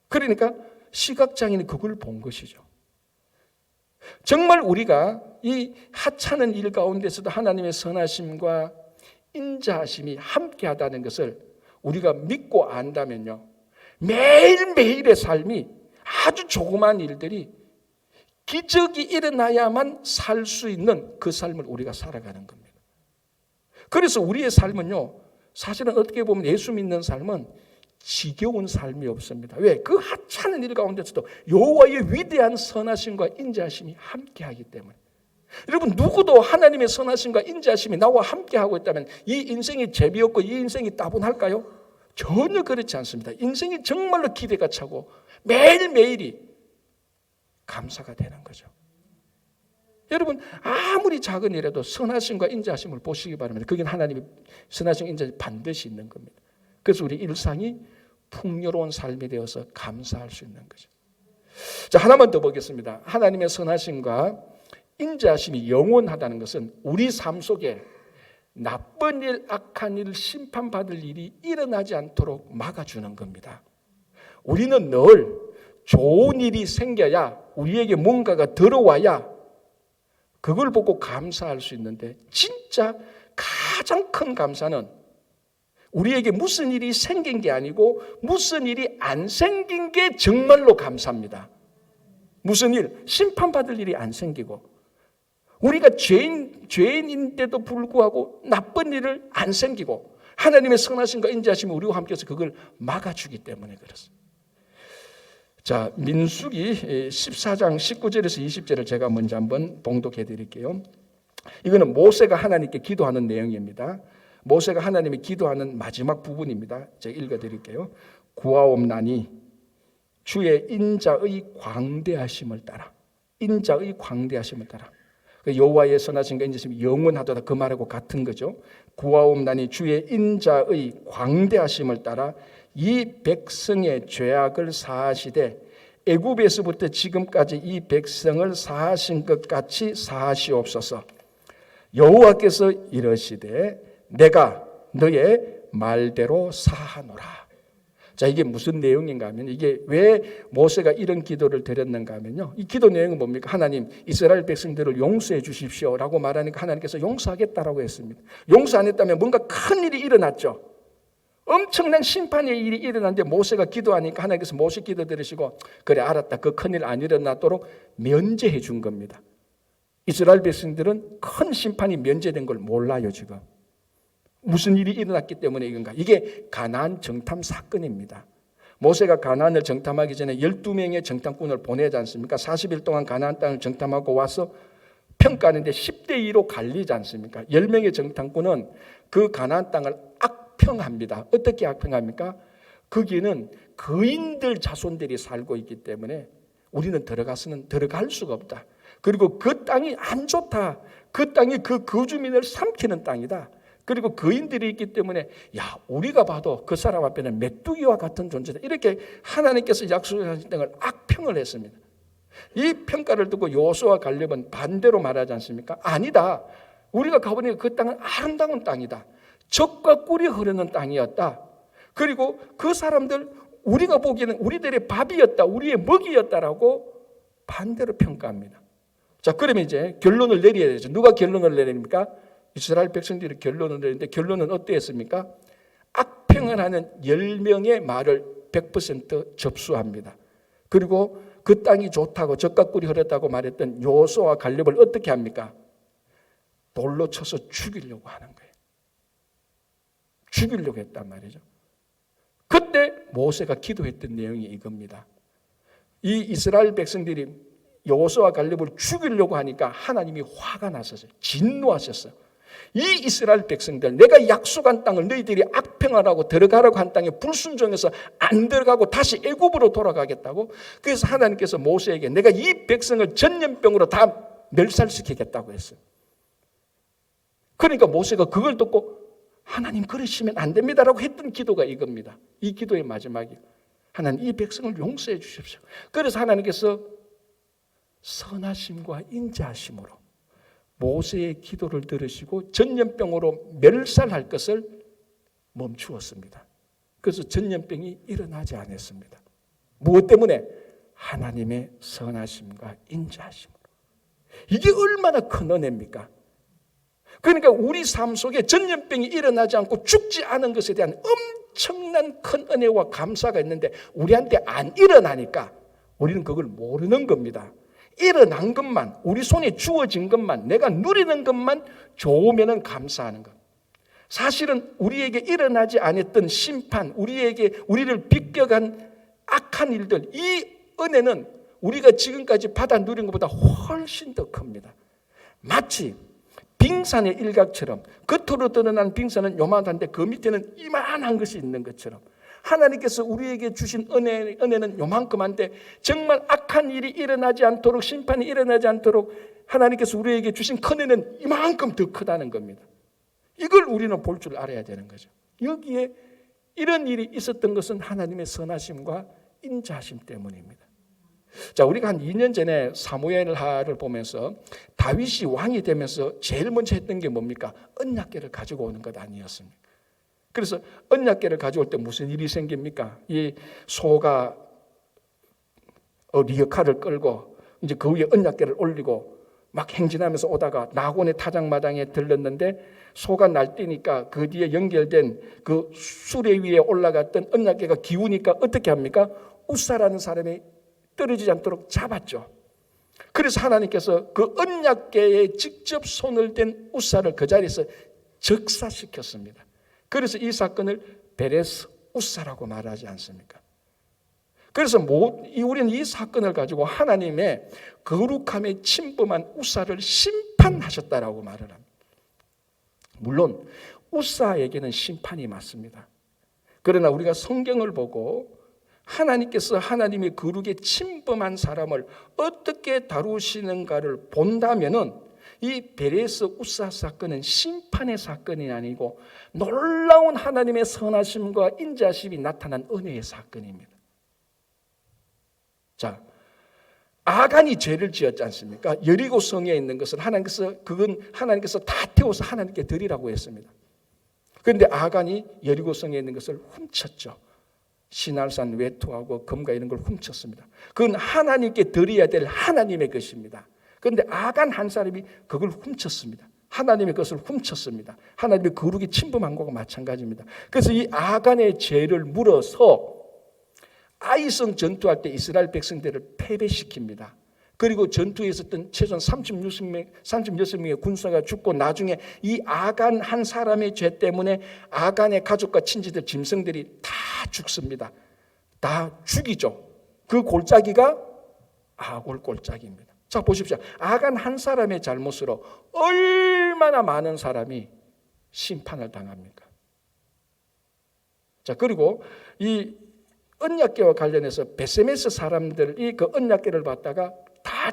Speaker 1: 그러니까 시각장애인이 그걸 본 것이죠. 정말 우리가 이 하찮은 일 가운데서도 하나님의 선하심과 인자하심이 함께하다는 것을 우리가 믿고 안다면요, 매일매일의 삶이 아주 조그마한 일들이 기적이 일어나야만 살 수 있는 그 삶을 우리가 살아가는 겁니다. 그래서 우리의 삶은요, 사실은 어떻게 보면 예수 믿는 삶은 지겨운 삶이 없습니다. 왜? 그 하찮은 일 가운데서도 여호와의 위대한 선하심과 인자하심이 함께하기 때문에. 여러분, 누구도 하나님의 선하심과 인자하심이 나와 함께하고 있다면 이 인생이 재미없고 이 인생이 따분할까요? 전혀 그렇지 않습니다. 인생이 정말로 기대가 차고 매일매일이 감사가 되는 거죠. 여러분, 아무리 작은 일에도 선하심과 인자하심을 보시기 바랍니다. 그게 하나님의 선하심, 인자하심이 반드시 있는 겁니다. 그래서 우리 일상이 풍요로운 삶이 되어서 감사할 수 있는 거죠. 자, 하나만 더 보겠습니다. 하나님의 선하심과 인자하심이 영원하다는 것은 우리 삶 속에 나쁜 일, 악한 일, 심판받을 일이 일어나지 않도록 막아주는 겁니다. 우리는 늘 좋은 일이 생겨야, 우리에게 뭔가가 들어와야 그걸 보고 감사할 수 있는데, 진짜 가장 큰 감사는 우리에게 무슨 일이 생긴 게 아니고 무슨 일이 안 생긴 게 정말로 감사합니다. 무슨 일? 심판받을 일이 안 생기고, 우리가 죄인인데도 불구하고 나쁜 일을 안 생기고, 하나님의 선하심과 인자하심이 우리와 함께해서 그걸 막아주기 때문에 그렇습니다. 자, 민수기 14장 19절에서 20절을 제가 먼저 한번 봉독해 드릴게요. 이거는 모세가 하나님께 기도하는 내용입니다. 모세가 하나님께 기도하는 마지막 부분입니다. 제가 읽어 드릴게요. 구하옵나니 주의 인자의 광대하심을 따라, 인자의 광대하심을 따라. 여호와의 선하심과 인자하심이 영원하도다, 그 말하고 같은 거죠. 구하옵나니 주의 인자의 광대하심을 따라 이 백성의 죄악을 사하시되 애굽에서부터 지금까지 이 백성을 사하신 것 같이 사하시옵소서. 여호와께서 이러시되 내가 너의 말대로 사하노라. 자, 이게 무슨 내용인가 하면, 이게 왜 모세가 이런 기도를 드렸는가 하면요, 이 기도 내용은 뭡니까? 하나님, 이스라엘 백성들을 용서해 주십시오 라고 말하니까 하나님께서 용서하겠다라고 했습니다. 용서 안 했다면 뭔가 큰 일이 일어났죠. 엄청난 심판의 일이 일어났는데 모세가 기도하니까 하나님께서 모세 기도 들으시고 그래 알았다, 그 큰일 안 일어나도록 면제해 준 겁니다. 이스라엘 백성들은 큰 심판이 면제된 걸 몰라요. 지금 무슨 일이 일어났기 때문에 이건가? 이게 가나안 정탐 사건입니다. 모세가 가나안을 정탐하기 전에 12명의 정탐꾼을 보내지 않습니까? 40일 동안 가나안 땅을 정탐하고 와서 평가하는데 10대 2로 갈리지 않습니까? 10명의 정탐꾼은 그 가나안 땅을 악평합니다. 어떻게 악평합니까? 거기는 거인들 자손들이 살고 있기 때문에 우리는 들어가서는 들어갈 수가 없다. 그리고 그 땅이 안 좋다. 그 땅이 그 거주민을 삼키는 땅이다. 그리고 거인들이 있기 때문에 야, 우리가 봐도 그 사람 앞에는 메뚜기와 같은 존재다. 이렇게 하나님께서 약속하신 땅을 악평을 했습니다. 이 평가를 듣고 여호수아와 갈렙은 반대로 말하지 않습니까? 아니다. 우리가 가보니까 그 땅은 아름다운 땅이다. 젖과 꿀이 흐르는 땅이었다. 그리고 그 사람들 우리가 보기에는 우리들의 밥이었다. 우리의 먹이였다라고 반대로 평가합니다. 자, 그러면 이제 결론을 내려야 되죠. 누가 결론을 내립니까? 이스라엘 백성들이 결론을 내리는데 결론은 어땠습니까? 악평을 하는 10명의 말을 100% 접수합니다. 그리고 그 땅이 좋다고 젖과 꿀이 흐르다고 말했던 여호수아와 갈렙을 어떻게 합니까? 돌로 쳐서 죽이려고 하는 거예요. 죽이려고 했단 말이죠. 그때 모세가 기도했던 내용이 이겁니다. 이 이스라엘 백성들이 여호수아와 갈렙을 죽이려고 하니까 하나님이 화가 나셨어요. 진노하셨어요. 이 이스라엘 백성들, 내가 약속한 땅을 너희들이 악평하라고 들어가라고 한 땅에 불순종해서 안 들어가고 다시 애굽으로 돌아가겠다고. 그래서 하나님께서 모세에게 내가 이 백성을 전염병으로 다 멸살시키겠다고 했어요. 그러니까 모세가 그걸 듣고 하나님 그러시면 안 됩니다라고 했던 기도가 이겁니다. 이 기도의 마지막이에요. 하나님 이 백성을 용서해 주십시오. 그래서 하나님께서 선하심과 인자하심으로 모세의 기도를 들으시고 전염병으로 멸살할 것을 멈추었습니다. 그래서 전염병이 일어나지 않았습니다. 무엇 때문에? 하나님의 선하심과 인자하심으로. 이게 얼마나 큰 은혜입니까? 그러니까 우리 삶 속에 전염병이 일어나지 않고 죽지 않은 것에 대한 엄청난 큰 은혜와 감사가 있는데 우리한테 안 일어나니까 우리는 그걸 모르는 겁니다. 일어난 것만, 우리 손에 주어진 것만, 내가 누리는 것만 좋으면 감사하는 것. 사실은 우리에게 일어나지 않았던 심판, 우리를 비껴간 악한 일들, 이 은혜는 우리가 지금까지 받아 누린 것보다 훨씬 더 큽니다. 마치 빙산의 일각처럼 겉으로 드러난 빙산은 요만한데 그 밑에는 이만한 것이 있는 것처럼 하나님께서 우리에게 주신 은혜는 요만큼한데 정말 악한 일이 일어나지 않도록, 심판이 일어나지 않도록 하나님께서 우리에게 주신 큰 은혜는 이만큼 더 크다는 겁니다. 이걸 우리는 볼 줄 알아야 되는 거죠. 여기에 이런 일이 있었던 것은 하나님의 선하심과 인자하심 때문입니다. 자, 우리가 한 2년 전에 사무엘하를 보면서 다윗이 왕이 되면서 제일 먼저 했던 게 뭡니까? 언약궤를 가지고 오는 것 아니었습니까? 그래서 언약궤를 가져올 때 무슨 일이 생깁니까? 이 소가 리어카를 끌고 이제 그 위에 언약궤를 올리고 막 행진하면서 오다가 나곤의 타작마당에 들렀는데 소가 날뛰니까 그 뒤에 연결된 그 수레 위에 올라갔던 언약궤가 기우니까 어떻게 합니까? 우사라는 사람이 떨어지지 않도록 잡았죠. 그래서 하나님께서 그 언약궤에 직접 손을 댄 우사를 그 자리에서 적사시켰습니다. 그래서 이 사건을 베레스 우사라고 말하지 않습니까? 그래서 우리는 이 사건을 가지고 하나님의 거룩함에 침범한 우사를 심판하셨다라고 말을 합니다. 물론 우사에게는 심판이 맞습니다. 그러나 우리가 성경을 보고 하나님께서 하나님의 거룩에 침범한 사람을 어떻게 다루시는가를 본다면은 이 베레스 우사 사건은 심판의 사건이 아니고 놀라운 하나님의 선하심과 인자심이 나타난 은혜의 사건입니다. 자, 아간이 죄를 지었지 않습니까? 여리고 성에 있는 것을 하나님께서 다 태워서 하나님께 드리라고 했습니다. 그런데 아간이 여리고 성에 있는 것을 훔쳤죠. 시날산 외투하고 금과 이런 걸 훔쳤습니다. 그건 하나님께 드려야 될 하나님의 것입니다. 그런데 아간 한 사람이 그걸 훔쳤습니다. 하나님의 것을 훔쳤습니다. 하나님의 거룩이 침범한 것과 마찬가지입니다. 그래서 이 아간의 죄를 물어서 아이성 전투할 때 이스라엘 백성들을 패배시킵니다. 그리고 전투에 있었던 최소한 36명의 군사가 죽고 나중에 이 아간 한 사람의 죄 때문에 아간의 가족과 친지들, 짐승들이 다 죽습니다. 다 죽이죠. 그 골짜기가 아골 골짜기입니다. 자, 보십시오. 아간 한 사람의 잘못으로 얼마나 많은 사람이 심판을 당합니까? 자, 그리고 이 언약궤와 관련해서 베세메스 사람들이 그 언약궤를 받다가 다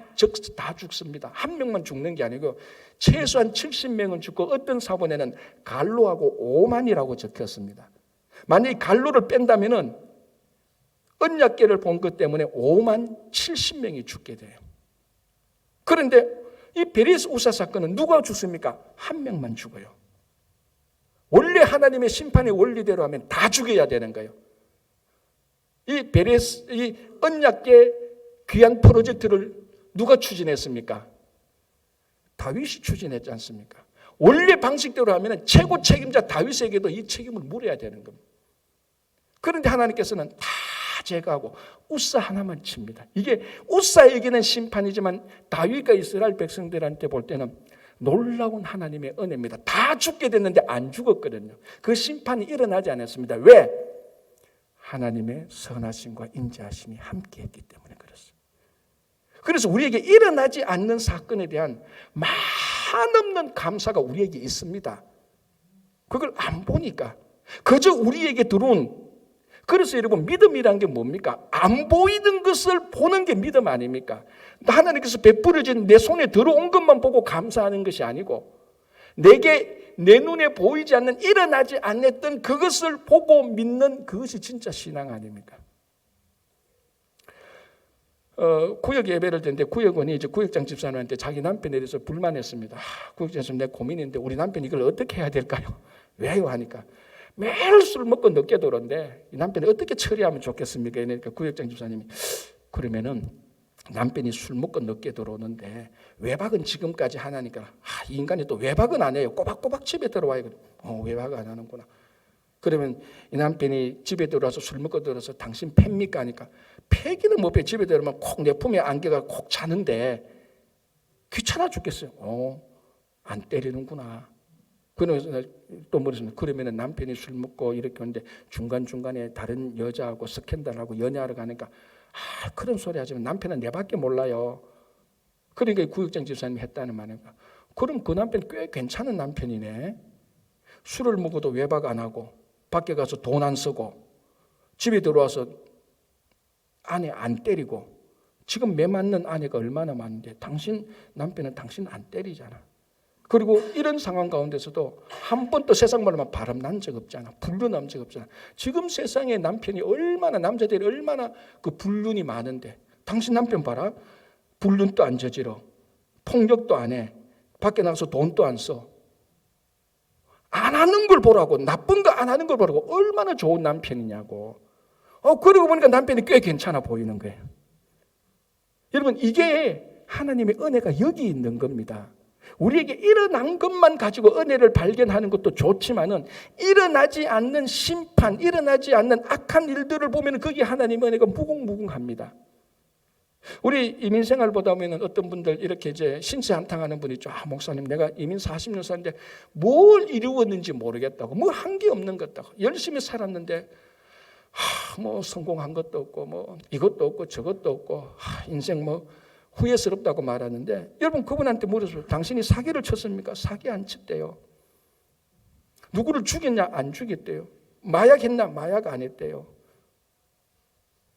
Speaker 1: 죽습니다. 한 명만 죽는 게 아니고 최소한 70명은 죽고 어떤 사본에는 갈로하고 5만이라고 적혔습니다. 만약에 갈로를 뺀다면은 언약궤를 본 것 때문에 5만 70명이 죽게 돼요. 그런데 이 베레스 우사 사건은 누가 죽습니까? 한 명만 죽어요. 원래 하나님의 심판의 원리대로 하면 다 죽여야 되는 거예요. 이 언약궤 귀한 프로젝트를 누가 추진했습니까? 다윗이 추진했지 않습니까? 원래 방식대로 하면 최고 책임자 다윗에게도 이 책임을 물어야 되는 겁니다. 그런데 하나님께서는 다 제거하고 우사 하나만 칩니다. 이게 우사에게는 심판이지만 다윗과 이스라엘 백성들한테 볼 때는 놀라운 하나님의 은혜입니다. 다 죽게 됐는데 안 죽었거든요. 그 심판이 일어나지 않았습니다. 왜? 하나님의 선하심과 인자하심이 함께했기 때문에 그렇습니다. 그래서 우리에게 일어나지 않는 사건에 대한 많은 감사가 우리에게 있습니다. 그걸 안 보니까 그저 우리에게 들어온, 그래서 여러분 믿음이란 게 뭡니까? 안 보이는 것을 보는 게 믿음 아닙니까? 하나님께서 베풀어진 내 손에 들어온 것만 보고 감사하는 것이 아니고 내게 내 눈에 보이지 않는, 일어나지 않았던 그것을 보고 믿는 그것이 진짜 신앙 아닙니까? 구역 예배를 드는데 구역원이 이제 구역장 집사님한테 자기 남편에 대해서 불만했습니다. 구역장에서 내 고민인데 우리 남편이 이걸 어떻게 해야 될까요? 왜요? 하니까 매일 술 먹고 늦게 들어오는데 이 남편이 어떻게 처리하면 좋겠습니까? 그러니까 구역장 집사님이 그러면은 남편이 술 먹고 늦게 들어오는데 외박은 지금까지 하나니까 이 인간이 또 외박은 안 해요. 꼬박꼬박 집에 들어와요. 외박 안 하는구나. 그러면 이 남편이 집에 들어와서 술 먹고 들어서 당신 팹니까? 하니까 패기는 못 패. 집에 들어오면 콕 내 품에 안겨가 콕 자는데 귀찮아 죽겠어요. 안 때리는구나. 그러면서 또 뭐랬습니까? 그러면 남편이 술 먹고 이렇게 오는데 중간중간에 다른 여자하고 스캔들하고 연애하러 가니까 그런 소리 하지만 남편은 내밖에 몰라요. 그러니까 구역장 집사님이 했다는 말인가. 그럼 그 남편 꽤 괜찮은 남편이네. 술을 먹어도 외박 안 하고 밖에 가서 돈 안 쓰고 집에 들어와서 아내 안 때리고 지금 매 맞는 아내가 얼마나 많은데 당신 남편은 당신 안 때리잖아. 그리고 이런 상황 가운데서도 한 번도 세상 말로만 바람 난 적 없잖아. 불륜 난 적 없잖아. 지금 세상에 남편이 얼마나, 남자들이 얼마나 그 불륜이 많은데 당신 남편 봐라. 불륜도 안 저지러, 폭력도 안 해, 밖에 나가서 돈도 안 써. 안 하는 걸 보라고, 나쁜 거 안 하는 걸 보라고. 얼마나 좋은 남편이냐고. 그러고 보니까 남편이 꽤 괜찮아 보이는 거예요. 여러분, 이게 하나님의 은혜가 여기 있는 겁니다. 우리에게 일어난 것만 가지고 은혜를 발견하는 것도 좋지만은 일어나지 않는 심판, 일어나지 않는 악한 일들을 보면 거기에 하나님의 은혜가 무궁무궁합니다. 우리 이민생활 보다 보면 어떤 분들 이렇게 이제 신세 한탄하는 분이 있죠. 목사님, 내가 이민 40년 살는데 뭘 이루었는지 모르겠다고, 뭐 한 게 없는 것 같다고, 열심히 살았는데 뭐 성공한 것도 없고 뭐 이것도 없고 저것도 없고 인생 뭐 후회스럽다고 말하는데, 여러분 그분한테 물어서 당신이 사기를 쳤습니까? 사기 안 쳤대요. 누구를 죽였냐? 안 죽였대요. 마약했나? 마약 안 했대요.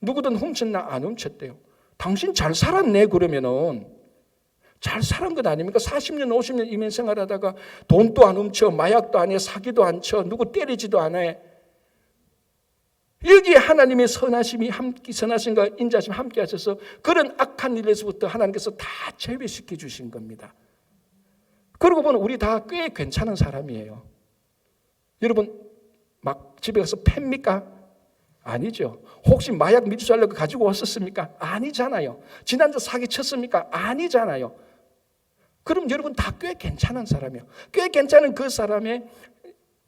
Speaker 1: 누구든 훔쳤나? 안 훔쳤대요. 당신 잘 살았네. 그러면은 잘 살은 것 아닙니까? 40년 50년 이민 생활하다가 돈도 안 훔쳐, 마약도 안 해, 사기도 안 쳐, 누구 때리지도 안 해. 여기에 하나님의 선하심과 인자심이 함께 하셔서 그런 악한 일에서부터 하나님께서 다 제외시켜 주신 겁니다. 그러고 보면 우리 다 꽤 괜찮은 사람이에요. 여러분 막 집에 가서 팹니까? 아니죠. 혹시 마약 미주살려고 가지고 왔었습니까? 아니잖아요. 지난주 사기 쳤습니까? 아니잖아요. 그럼 여러분 다 꽤 괜찮은 사람이에요. 꽤 괜찮은 그 사람의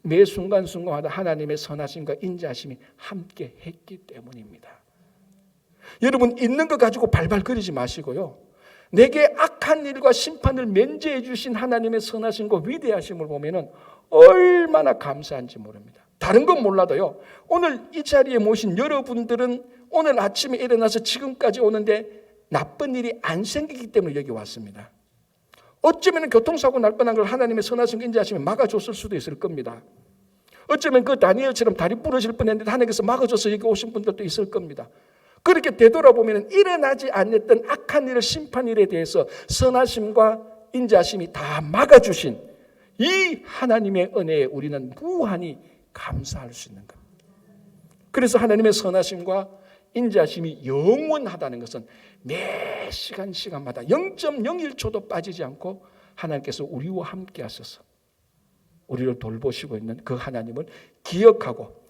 Speaker 1: 매 순간순간마다 하나님의 선하심과 인자심이 함께 했기 때문입니다. 여러분 있는 거 가지고 발발거리지 마시고요. 내게 악한 일과 심판을 면제해 주신 하나님의 선하심과 위대하심을 보면은 얼마나 감사한지 모릅니다. 다른 건 몰라도요. 오늘 이 자리에 모신 여러분들은 오늘 아침에 일어나서 지금까지 오는데 나쁜 일이 안 생기기 때문에 여기 왔습니다. 어쩌면 교통사고 날 뻔한 걸 하나님의 선하심과 인자하심이 막아줬을 수도 있을 겁니다. 어쩌면 그 다니엘처럼 다리 부러질 뻔했는데 하나님께서 막아줘서 여기 오신 분들도 있을 겁니다. 그렇게 되돌아보면 일어나지 않았던 악한 일을 심판일에 대해서 선하심과 인자심이 다 막아주신 이 하나님의 은혜에 우리는 무한히 감사할 수 있는 겁니다. 그래서 하나님의 선하심과 인자심이 영원하다는 것은 매 시간마다 0.01초도 빠지지 않고 하나님께서 우리와 함께 하셔서 우리를 돌보시고 있는 그 하나님을 기억하고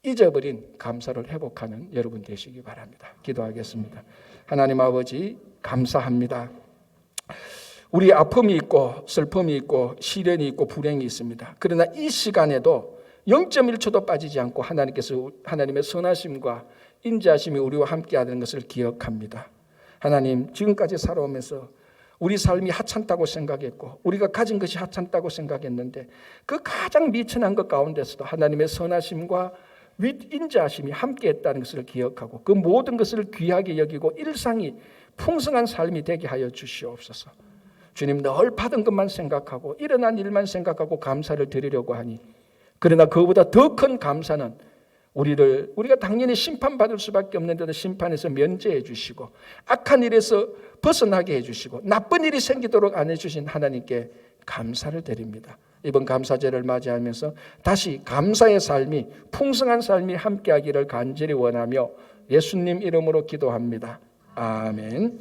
Speaker 1: 잊어버린 감사를 회복하는 여러분 되시기 바랍니다. 기도하겠습니다. 하나님 아버지 감사합니다. 우리 아픔이 있고 슬픔이 있고 시련이 있고 불행이 있습니다. 그러나 이 시간에도 0.1초도 빠지지 않고 하나님께서 하나님의 선하심과 인자하심이 우리와 함께하는 것을 기억합니다. 하나님 지금까지 살아오면서 우리 삶이 하찮다고 생각했고 우리가 가진 것이 하찮다고 생각했는데 그 가장 미천한 것 가운데서도 하나님의 선하심과 인자하심이 함께했다는 것을 기억하고 그 모든 것을 귀하게 여기고 일상이 풍성한 삶이 되게 하여 주시옵소서. 주님 늘 받은 것만 생각하고 일어난 일만 생각하고 감사를 드리려고 하니 그러나 그보다 더 큰 감사는 우리가 당연히 심판받을 수밖에 없는데도 심판에서 면제해 주시고 악한 일에서 벗어나게 해주시고 나쁜 일이 생기도록 안 해주신 하나님께 감사를 드립니다. 이번 감사제를 맞이하면서 다시 감사의 삶이 풍성한 삶이 함께하기를 간절히 원하며 예수님 이름으로 기도합니다. 아멘.